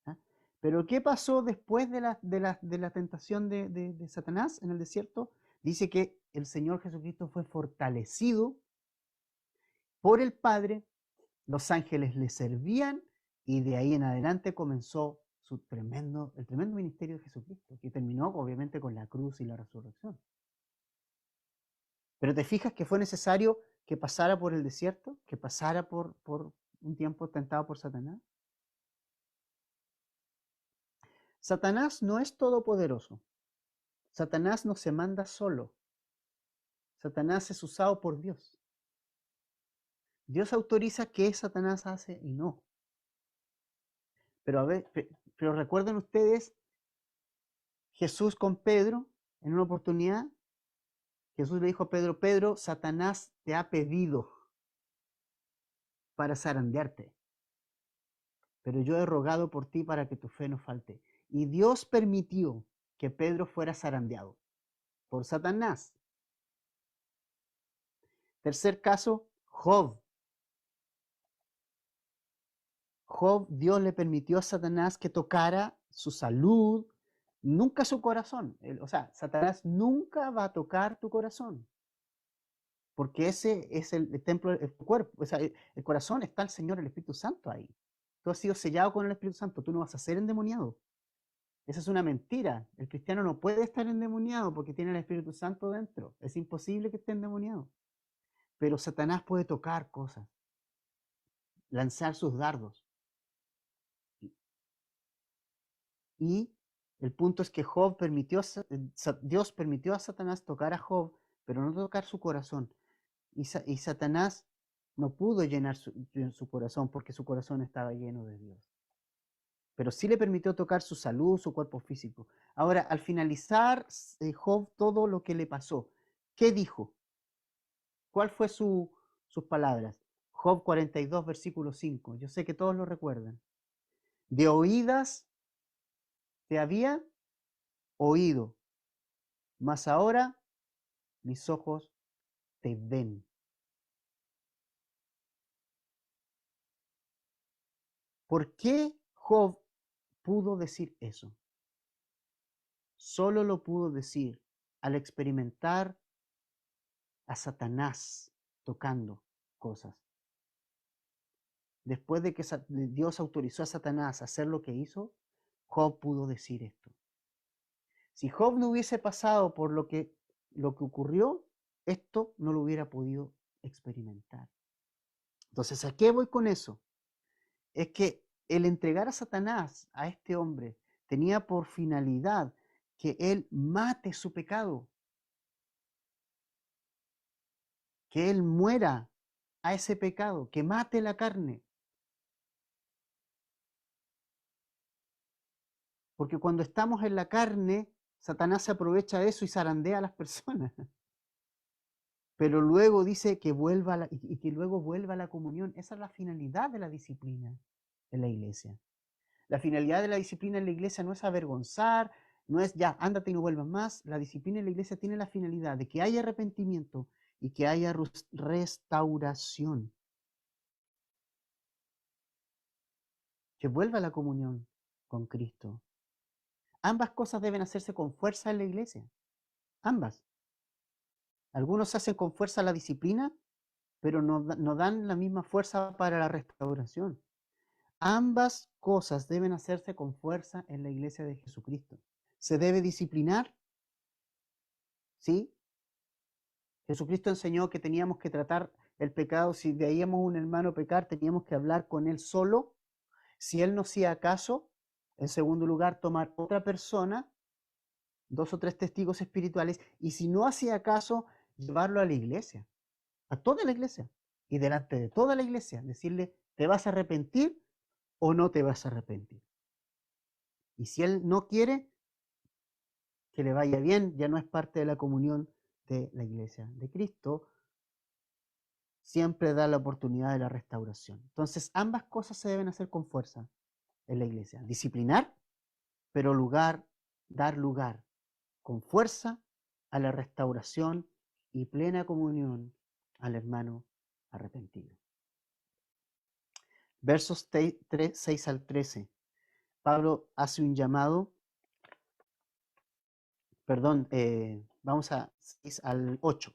¿Ah? Pero ¿qué pasó después de la tentación de Satanás en el desierto? Dice que el Señor Jesucristo fue fortalecido por el Padre, los ángeles le servían y de ahí en adelante comenzó el tremendo ministerio de Jesucristo, que terminó obviamente con la cruz y la resurrección. Pero te fijas que fue necesario que pasara por el desierto, que pasara por un tiempo tentado por Satanás. Satanás no es todopoderoso. Satanás no se manda solo. Satanás es usado por Dios. Dios autoriza qué Satanás hace y no. Pero a ver, pero recuerden ustedes Jesús con Pedro en una oportunidad. Jesús le dijo a Pedro, Pedro, Satanás te ha pedido para zarandearte, pero yo he rogado por ti para que tu fe no falte. Y Dios permitió que Pedro fuera zarandeado por Satanás. Tercer caso, Job. Job, Dios le permitió a Satanás que tocara su salud, nunca su corazón. O sea, Satanás nunca va a tocar tu corazón, porque ese es el templo, el cuerpo, o sea, el corazón está el Señor, el Espíritu Santo ahí. Tú has sido sellado con el Espíritu Santo, tú no vas a ser endemoniado. Esa es una mentira. El cristiano no puede estar endemoniado porque tiene el Espíritu Santo dentro. Es imposible que esté endemoniado. Pero Satanás puede tocar cosas, lanzar sus dardos. Y el punto es que Dios permitió a Satanás tocar a Job, pero no tocar su corazón. Y Satanás no pudo llenar su corazón porque su corazón estaba lleno de Dios. Pero sí le permitió tocar su salud, su cuerpo físico. Ahora, al finalizar Job todo lo que le pasó, ¿qué dijo? ¿Cuál fue sus palabras? Job 42, versículo 5. Yo sé que todos lo recuerdan. De oídas te había oído, mas ahora mis ojos te ven. ¿Por qué Job pudo decir eso? Solo lo pudo decir al experimentar a Satanás tocando cosas. Después de que Dios autorizó a Satanás a hacer lo que hizo, Job pudo decir esto. Si Job no hubiese pasado por lo que ocurrió, esto no lo hubiera podido experimentar. Entonces, ¿a qué voy con eso? Es que el entregar a Satanás a este hombre tenía por finalidad que él mate su pecado, que él muera a ese pecado, que mate la carne. Porque cuando estamos en la carne, Satanás se aprovecha de eso y zarandea a las personas. Pero luego dice que vuelva y que luego vuelva a la comunión. Esa es la finalidad de la disciplina en la iglesia. La finalidad de la disciplina en la iglesia no es avergonzar, no es ya, ándate y no vuelvas más. La disciplina en la iglesia tiene la finalidad de que haya arrepentimiento y que haya restauración, que vuelva a la comunión con Cristo. Ambas cosas deben hacerse con fuerza en la iglesia. Ambas. Algunos hacen con fuerza la disciplina, pero no dan la misma fuerza para la restauración. Ambas cosas deben hacerse con fuerza en la iglesia de Jesucristo. Se debe disciplinar, ¿sí? Jesucristo enseñó que teníamos que tratar el pecado, si veíamos a un hermano pecar, teníamos que hablar con él solo. Si él no hacía caso, en segundo lugar, tomar otra persona, 2 o 3 testigos espirituales, y si no hacía caso, llevarlo a la iglesia, a toda la iglesia, y delante de toda la iglesia, decirle, ¿te vas a arrepentir o no te vas a arrepentir? Y si él no quiere, que le vaya bien, ya no es parte de la comunión de la iglesia de Cristo, siempre da la oportunidad de la restauración. Entonces, ambas cosas se deben hacer con fuerza en la iglesia. Disciplinar, pero dar lugar con fuerza a la restauración y plena comunión al hermano arrepentido. Versos 6 al 13. Pablo hace un llamado, perdón, vamos a 6 al 8.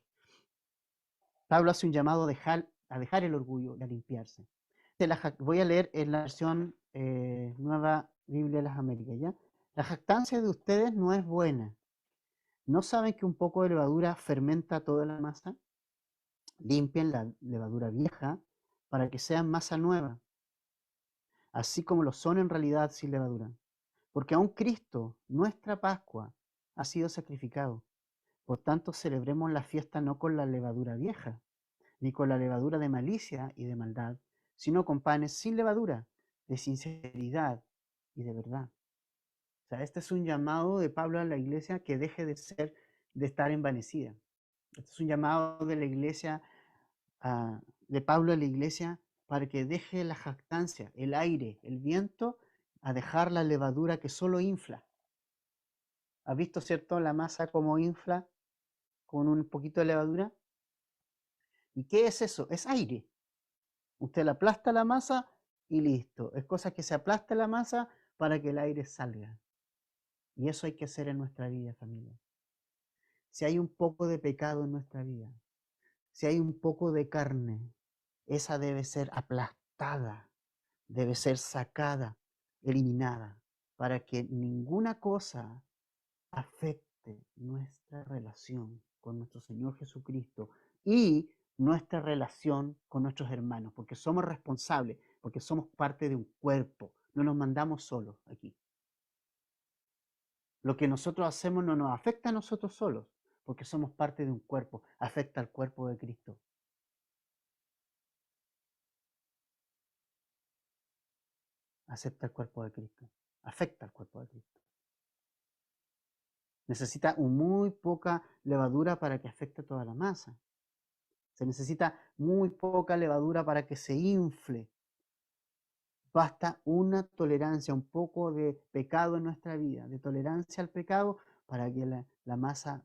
Pablo hace un llamado a dejar el orgullo y a limpiarse. Voy a leer en la versión Nueva Biblia de las Américas, ¿ya? La jactancia de ustedes no es buena. ¿No saben que un poco de levadura fermenta toda la masa? Limpien la levadura vieja para que sean masa nueva, así como lo son en realidad sin levadura. Porque aún Cristo, nuestra Pascua, ha sido sacrificado. Por tanto, celebremos la fiesta no con la levadura vieja, ni con la levadura de malicia y de maldad, sino con panes sin levadura, de sinceridad y de verdad. O sea, este es un llamado de Pablo a la iglesia que deje de estar envanecida. Este es un llamado de la iglesia, de Pablo a la iglesia, para que deje la jactancia, el aire, el viento, a dejar la levadura que solo infla. ¿Has visto, cierto, la masa como infla con un poquito de levadura? ¿Y qué es eso? Es aire. Usted le aplasta la masa y listo. Es cosa que se aplasta la masa para que el aire salga. Y eso hay que hacer en nuestra vida, familia. Si hay un poco de pecado en nuestra vida, si hay un poco de carne, esa debe ser aplastada, debe ser sacada, eliminada, para que ninguna cosa afecte nuestra relación con nuestro Señor Jesucristo y nuestra relación con nuestros hermanos, porque somos responsables, porque somos parte de un cuerpo, no nos mandamos solos aquí. Lo que nosotros hacemos no nos afecta a nosotros solos, porque somos parte de un cuerpo, afecta al cuerpo de Cristo. Acepta el cuerpo de Cristo, afecta al cuerpo de Cristo. Necesita muy poca levadura para que afecte toda la masa. Se necesita muy poca levadura para que se infle. Basta una tolerancia, un poco de pecado en nuestra vida, de tolerancia al pecado, para que la masa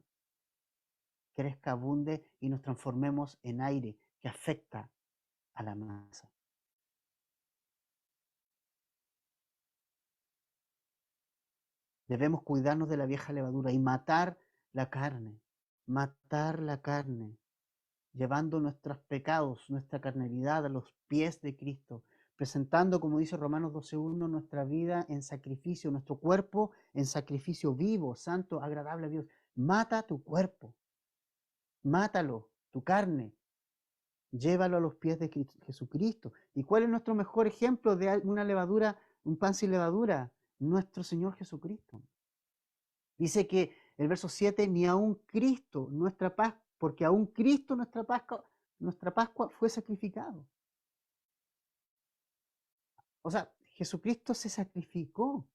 crezca, abunde y nos transformemos en aire que afecta a la masa. Debemos cuidarnos de la vieja levadura y matar la carne, llevando nuestros pecados, nuestra carnalidad a los pies de Cristo, presentando, como dice Romanos 12:1, nuestra vida en sacrificio, nuestro cuerpo en sacrificio vivo, santo, agradable a Dios. Mata tu cuerpo, mátalo, tu carne, llévalo a los pies de Jesucristo. ¿Y cuál es nuestro mejor ejemplo de una levadura, un pan sin levadura? Nuestro Señor Jesucristo. Dice que el verso 7, ni aun Cristo, nuestra paz, porque aun Cristo, nuestra Pascua fue sacrificado. O sea, Jesucristo se sacrificó.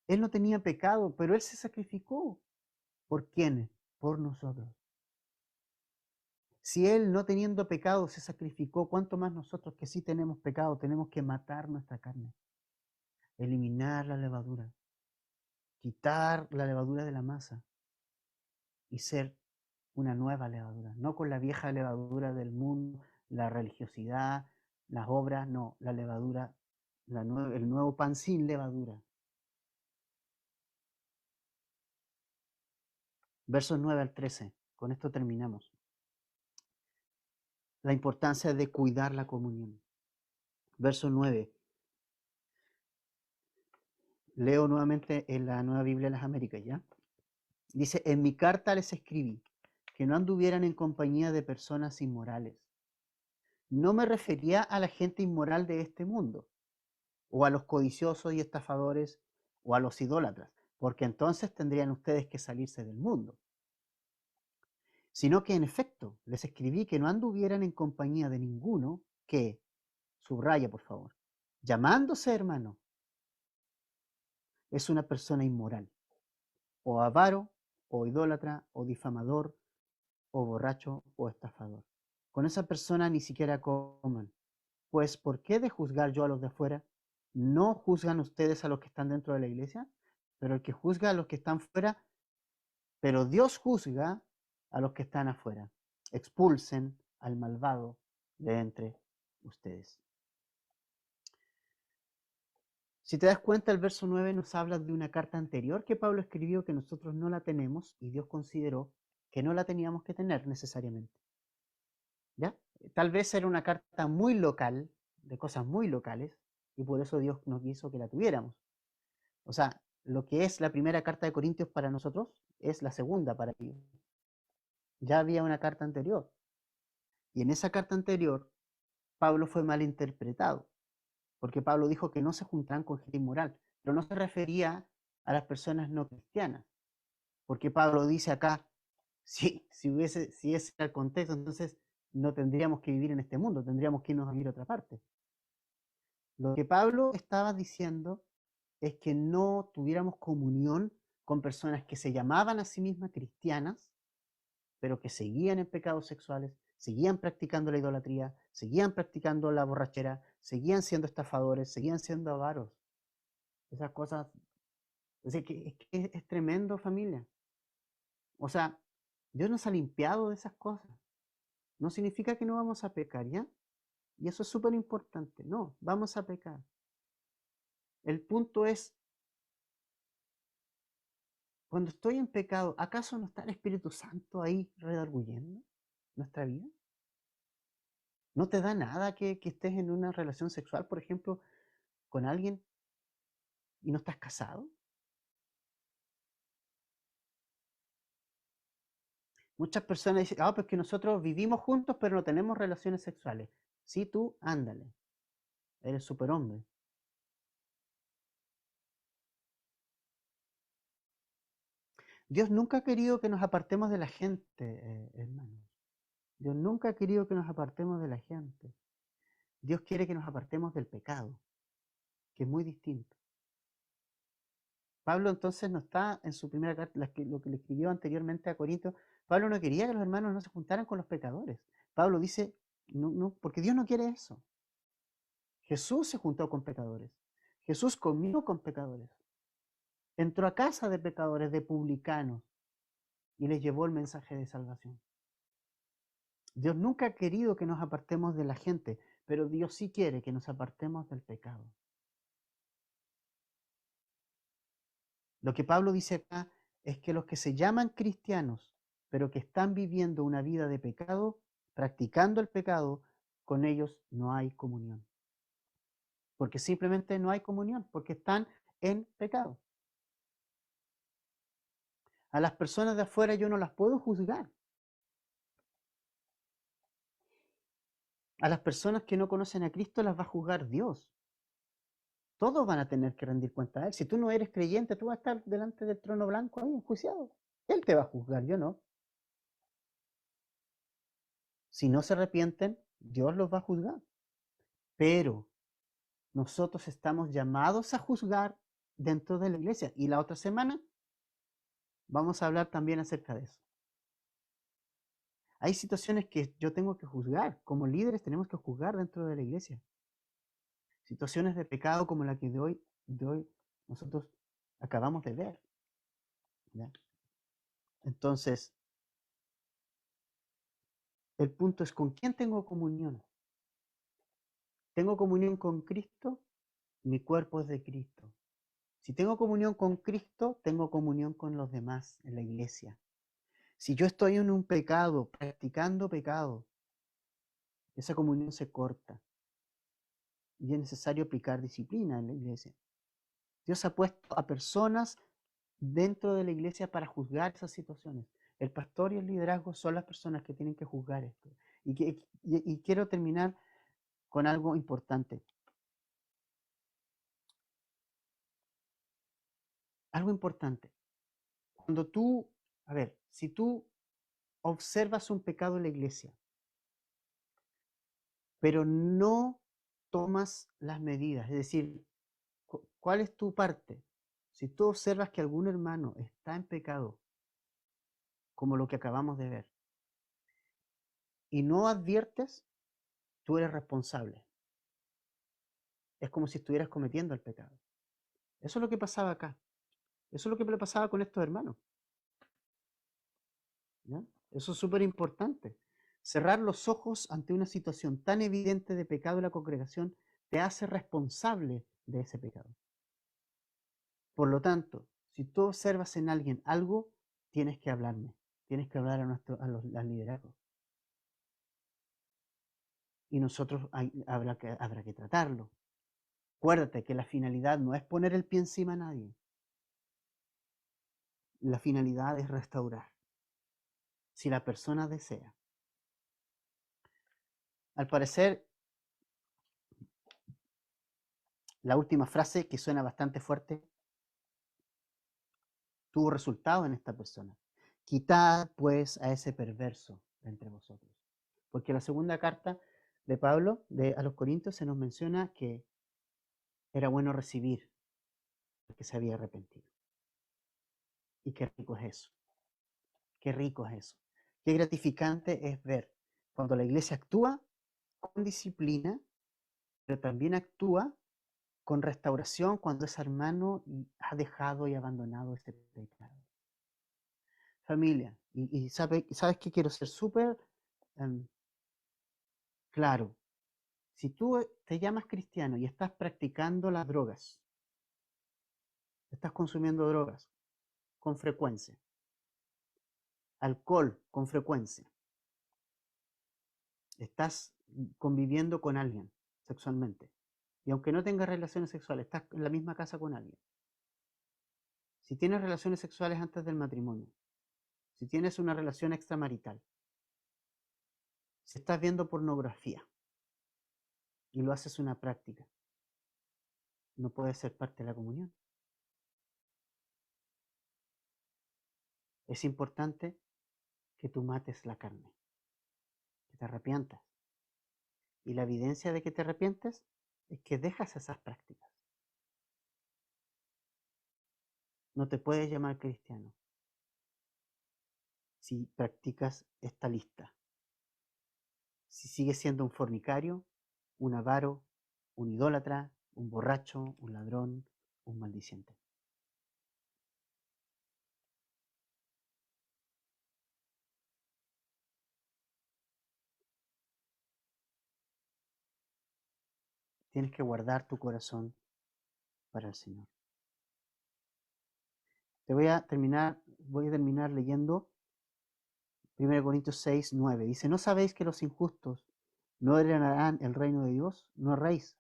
Él no tenía pecado, pero Él se sacrificó. ¿Por quiénes? Por nosotros. Si Él, no teniendo pecado, se sacrificó, ¿cuánto más nosotros que sí tenemos pecado tenemos que matar nuestra carne? Eliminar la levadura, quitar la levadura de la masa y ser una nueva levadura, no con la vieja levadura del mundo, la religiosidad, las obras, no, la levadura, el nuevo pan sin levadura. Versos 9 al 13, con esto terminamos. La importancia de cuidar la comunión. Verso 9. Leo nuevamente en la Nueva Biblia de las Américas, ¿ya? Dice, en mi carta les escribí que no anduvieran en compañía de personas inmorales. No me refería a la gente inmoral de este mundo, o a los codiciosos y estafadores, o a los idólatras, porque entonces tendrían ustedes que salirse del mundo. Sino que en efecto les escribí que no anduvieran en compañía de ninguno que, subraya por favor, llamándose hermano, es una persona inmoral, o avaro, o idólatra, o difamador, o borracho, o estafador. Con esa persona ni siquiera coman. Pues, ¿por qué de juzgar yo a los de afuera? ¿No juzgan ustedes a los que están dentro de la iglesia? Pero el que juzga a los que están fuera, pero Dios juzga a los que están afuera. Expulsen al malvado de entre ustedes. Si te das cuenta, el verso 9 nos habla de una carta anterior que Pablo escribió que nosotros no la tenemos y Dios consideró que no la teníamos que tener necesariamente. ¿Ya? Tal vez era una carta muy local, de cosas muy locales, y por eso Dios nos quiso que la tuviéramos. O sea, lo que es la primera carta de Corintios para nosotros es la segunda para ellos. Ya había una carta anterior. Y en esa carta anterior, Pablo fue malinterpretado, porque Pablo dijo que no se juntarán con gente inmoral, pero no se refería a las personas no cristianas, porque Pablo dice acá, si ese era el contexto, entonces no tendríamos que vivir en este mundo, tendríamos que irnos a vivir a otra parte. Lo que Pablo estaba diciendo es que no tuviéramos comunión con personas que se llamaban a sí mismas cristianas, pero que seguían en pecados sexuales, seguían practicando la idolatría, seguían practicando la borrachera, seguían siendo estafadores, seguían siendo avaros. Esas cosas, que es tremendo, familia. O sea, Dios nos ha limpiado de esas cosas. No significa que no vamos a pecar, ¿ya? Y eso es súper importante. No, vamos a pecar. El punto es, cuando estoy en pecado, ¿acaso no está el Espíritu Santo ahí redarguyendo nuestra vida? ¿No te da nada que estés en una relación sexual, por ejemplo, con alguien y no estás casado? Muchas personas dicen, pues que nosotros vivimos juntos pero no tenemos relaciones sexuales. Sí, tú, ándale, eres superhombre. Dios nunca ha querido que nos apartemos de la gente, hermanos. Dios nunca ha querido que nos apartemos de la gente. Dios quiere que nos apartemos del pecado, que es muy distinto. Pablo entonces no está en su primera carta, lo que le escribió anteriormente a Corinto. Pablo no quería que los hermanos no se juntaran con los pecadores. Pablo dice, no, porque Dios no quiere eso. Jesús se juntó con pecadores. Jesús comió con pecadores. Entró a casa de pecadores, de publicanos, y les llevó el mensaje de salvación. Dios nunca ha querido que nos apartemos de la gente, pero Dios sí quiere que nos apartemos del pecado. Lo que Pablo dice acá es que los que se llaman cristianos, pero que están viviendo una vida de pecado, practicando el pecado, con ellos no hay comunión. Porque simplemente no hay comunión, porque están en pecado. A las personas de afuera yo no las puedo juzgar. A las personas que no conocen a Cristo las va a juzgar Dios. Todos van a tener que rendir cuenta a Él. Si tú no eres creyente, tú vas a estar delante del trono blanco ahí enjuiciado. Él te va a juzgar, yo no. Si no se arrepienten, Dios los va a juzgar. Pero nosotros estamos llamados a juzgar dentro de la iglesia. Y la otra semana vamos a hablar también acerca de eso. Hay situaciones que yo tengo que juzgar. Como líderes tenemos que juzgar dentro de la iglesia. Situaciones de pecado como la que de hoy nosotros acabamos de ver. ¿Ya? Entonces, el punto es con quién tengo comunión. ¿Tengo comunión con Cristo? Mi cuerpo es de Cristo. Si tengo comunión con Cristo, tengo comunión con los demás en la iglesia. Si yo estoy en un pecado, practicando pecado, esa comunión se corta. Y es necesario aplicar disciplina en la iglesia. Dios ha puesto a personas dentro de la iglesia para juzgar esas situaciones. El pastor y el liderazgo son las personas que tienen que juzgar esto. Y quiero terminar con algo importante. Algo importante. Cuando tú, a ver, si tú observas un pecado en la iglesia, pero no tomas las medidas, es decir, ¿cuál es tu parte? Si tú observas que algún hermano está en pecado, como lo que acabamos de ver, y no adviertes, tú eres responsable. Es como si estuvieras cometiendo el pecado. Eso es lo que pasaba acá. Eso es lo que le pasaba con estos hermanos. ¿Ya? Eso es súper importante. Cerrar los ojos ante una situación tan evidente de pecado en la congregación te hace responsable de ese pecado. Por lo tanto, si tú observas en alguien algo, tienes que hablarme. Tienes que hablar al liderazgo. Y nosotros habrá que tratarlo. Acuérdate que la finalidad no es poner el pie encima a nadie. La finalidad es restaurar. Si la persona desea. Al parecer, la última frase, que suena bastante fuerte, tuvo resultado en esta persona. Quitad pues a ese perverso de entre vosotros. Porque la segunda carta de Pablo a los Corintios se nos menciona que era bueno recibir al que se había arrepentido. Y qué rico es eso. Qué rico es eso. Qué gratificante es ver cuando la iglesia actúa con disciplina, pero también actúa con restauración cuando ese hermano ha dejado y abandonado este pecado. Familia, y sabes que quiero ser súper claro. Si tú te llamas cristiano y estás practicando las drogas, estás consumiendo drogas con frecuencia, alcohol con frecuencia, estás conviviendo con alguien sexualmente, y aunque no tengas relaciones sexuales, estás en la misma casa con alguien. Si tienes relaciones sexuales antes del matrimonio, si tienes una relación extramarital, si estás viendo pornografía y lo haces una práctica, no puedes ser parte de la comunión. Es importante que tú mates la carne, que te arrepientas. Y la evidencia de que te arrepientes es que dejas esas prácticas. No te puedes llamar cristiano si practicas esta lista. Si sigues siendo un fornicario, un avaro, un idólatra, un borracho, un ladrón, un maldiciente. Tienes que guardar tu corazón para el Señor. Voy a terminar leyendo 1 Corintios 6, 9. Dice, ¿no sabéis que los injustos no heredarán el reino de Dios, no erréis,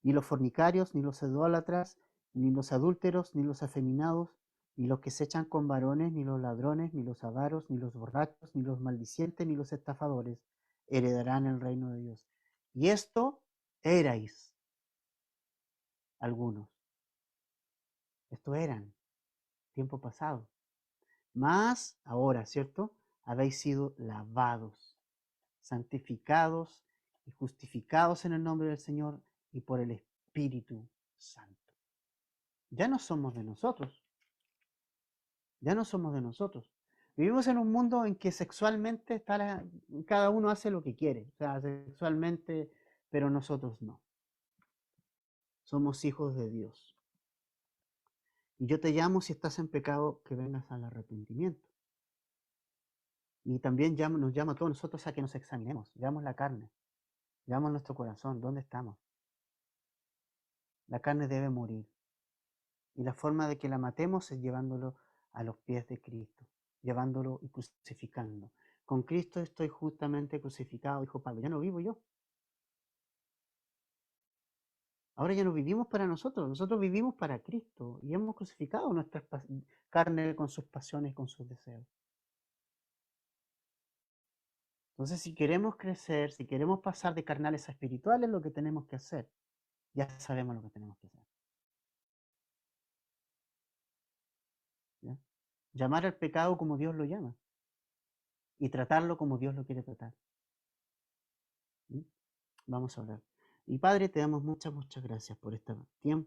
ni los fornicarios, ni los idólatras, ni los adúlteros, ni los afeminados, ni los que se echan con varones, ni los ladrones, ni los avaros, ni los borrachos, ni los maldicientes, ni los estafadores, heredarán el reino de Dios. Y esto erais algunos. Esto eran, tiempo pasado. Mas ahora, ¿cierto? Habéis sido lavados, santificados y justificados en el nombre del Señor y por el Espíritu Santo. Ya no somos de nosotros, ya no somos de nosotros. Vivimos en un mundo en que sexualmente cada uno hace lo que quiere, o sea, sexualmente, pero nosotros no. Somos hijos de Dios. Y yo te llamo, si estás en pecado, que vengas al arrepentimiento. Y también nos llama a todos nosotros a que nos examinemos, veamos la carne, veamos nuestro corazón, ¿dónde estamos? La carne debe morir. Y la forma de que la matemos es llevándolo a los pies de Cristo, llevándolo y crucificando. Con Cristo estoy justamente crucificado, dijo Pablo. Ya no vivo yo. Ahora ya no vivimos para nosotros, nosotros vivimos para Cristo y hemos crucificado nuestra carne con sus pasiones, con sus deseos. Entonces, si queremos crecer, si queremos pasar de carnales a espirituales, lo que tenemos que hacer, ya sabemos lo que tenemos que hacer. ¿Ya? Llamar al pecado como Dios lo llama y tratarlo como Dios lo quiere tratar. ¿Sí? Vamos a orar. Y Padre, te damos muchas, muchas gracias por este tiempo.